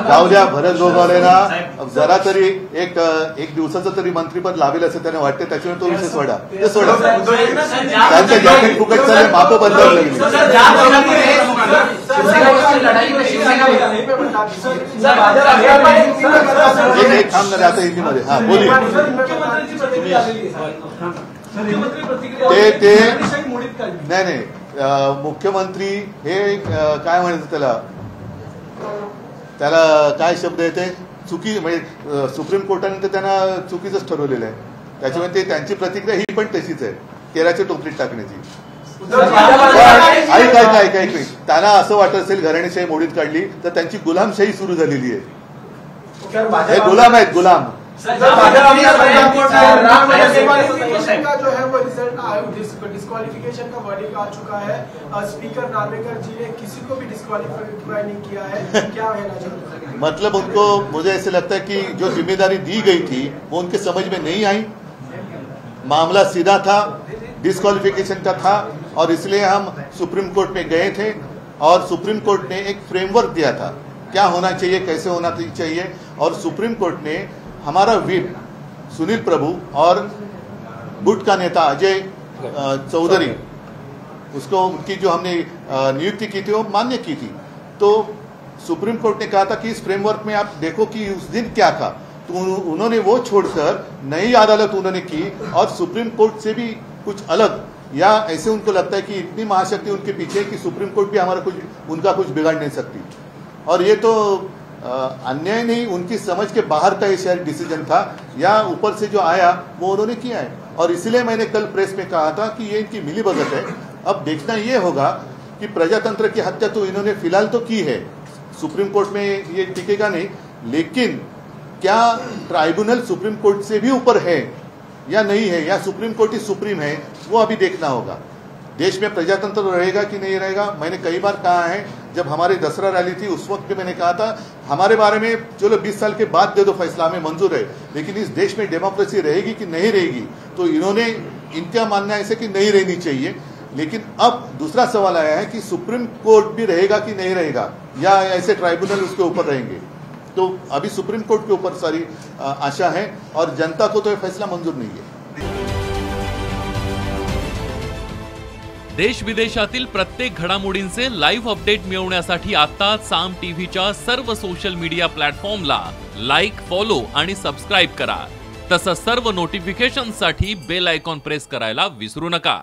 जाऊ द्या, भरत गोगावलेला जरा तरी एक दिवसाचं तरी मंत्रीपद लावेल असं त्याने वाटते, त्याच्यामुळे तो विषय सोडा, ते सोडा. त्यांचं जॅकेट फुकट चालले, माप बदलावं लागली. एक थांब ना आता हिंदीमध्ये. हा बोली. ते नाही मुख्यमंत्री हे काय म्हणायचं त्याला काय शब्द येते, चुकी म्हणजे सुप्रीम कोर्टाने तर त्यांना चुकीचंच ठरवलेलं आहे. त्याच्यामुळे ते त्यांची प्रतिक्रिया ही पण तशीच आहे, केराच्या टोपलीत टाकण्याची. ऐक त्यांना असं वाटत असेल घराणेशाही मोडीत काढली तर त्यांची गुलामशाही सुरू झालेली आहे. हे गुलाम आहेत, गुलाम. जो है वो रिजल्ट डिस्क्वालिफिकेशन का वर्डिक्ट आ चुका है. स्पीकर नार्वेकर जी ने किसी को भी डिस्क्वालिफाई नहीं किया है. क्या कहना चाहिए? मतलब उनको, मुझे ऐसे लगता है कि जो जिम्मेदारी दी गई थी वो उनके समझ में नहीं आई. मामला सीधा था, डिस्क्वालिफिकेशन का था, और इसलिए हम सुप्रीम कोर्ट में गए थे और सुप्रीम कोर्ट ने एक फ्रेमवर्क दिया था क्या होना चाहिए, कैसे होना चाहिए. और सुप्रीम कोर्ट ने हमारा व्हिप सुनील प्रभु और गुट का नेता अजय चौधरी, उसको उनकी जो हमने नियुक्ति की थी वो मान्य की थी. तो सुप्रीम कोर्ट ने कहा था कि इस फ्रेमवर्क में आप देखो कि उस दिन क्या था. तो उन्होंने वो छोड़कर नई अदालत उन्होंने की और सुप्रीम कोर्ट से भी कुछ अलग, या ऐसे उनको लगता है कि इतनी महाशक्ति उनके पीछे कि सुप्रीम कोर्ट भी हमारा उनका कुछ बिगाड़ नहीं सकती. और ये तो अन्याय नहीं, उनकी समझ के बाहर का ये शायद डिसीजन था, या ऊपर से जो आया वो उन्होंने किया है. और इसलिए मैंने कल प्रेस में कहा था कि ये इनकी मिलीभगत है. अब देखना ये होगा कि प्रजातंत्र की हत्या तो इन्होंने फिलहाल तो की है, सुप्रीम कोर्ट में ये टिकेगा नहीं, लेकिन क्या ट्राइब्यूनल सुप्रीम कोर्ट से भी ऊपर है या नहीं है, या सुप्रीम कोर्ट ही सुप्रीम है, वो अभी देखना होगा. देश में प्रजातंत्र रहेगा कि नहीं रहेगा. मैंने कई बार कहा है, जब हमारी दसरा रैली थी उस वक्त भी मैंने कहा था हमारे बारे में चलो 20 साल के बाद दे दो फैसला, हमें मंजूर है, लेकिन इस देश में डेमोक्रेसी रहेगी कि नहीं रहेगी. तो इन्होंने, इनका मानना ऐसे कि नहीं रहनी चाहिए. लेकिन अब दूसरा सवाल आया है कि सुप्रीम कोर्ट भी रहेगा कि नहीं रहेगा, या ऐसे ट्राइब्यूनल उसके ऊपर रहेंगे. तो अभी सुप्रीम कोर्ट के ऊपर सारी आशा है और जनता को तो यह फैसला मंजूर नहीं है. देश विदेशातील प्रत्येक घडामोडींचे लाईव्ह अपडेट मिळवण्यासाठी आता साम टीव्हीच्या सर्व सोशल मीडिया प्लॅटफॉर्मला लाईक, फॉलो आणि सबस्क्राईब करा. तसंच सर्व नोटिफिकेशनसाठी बेल आयकॉन प्रेस करायला विसरू नका.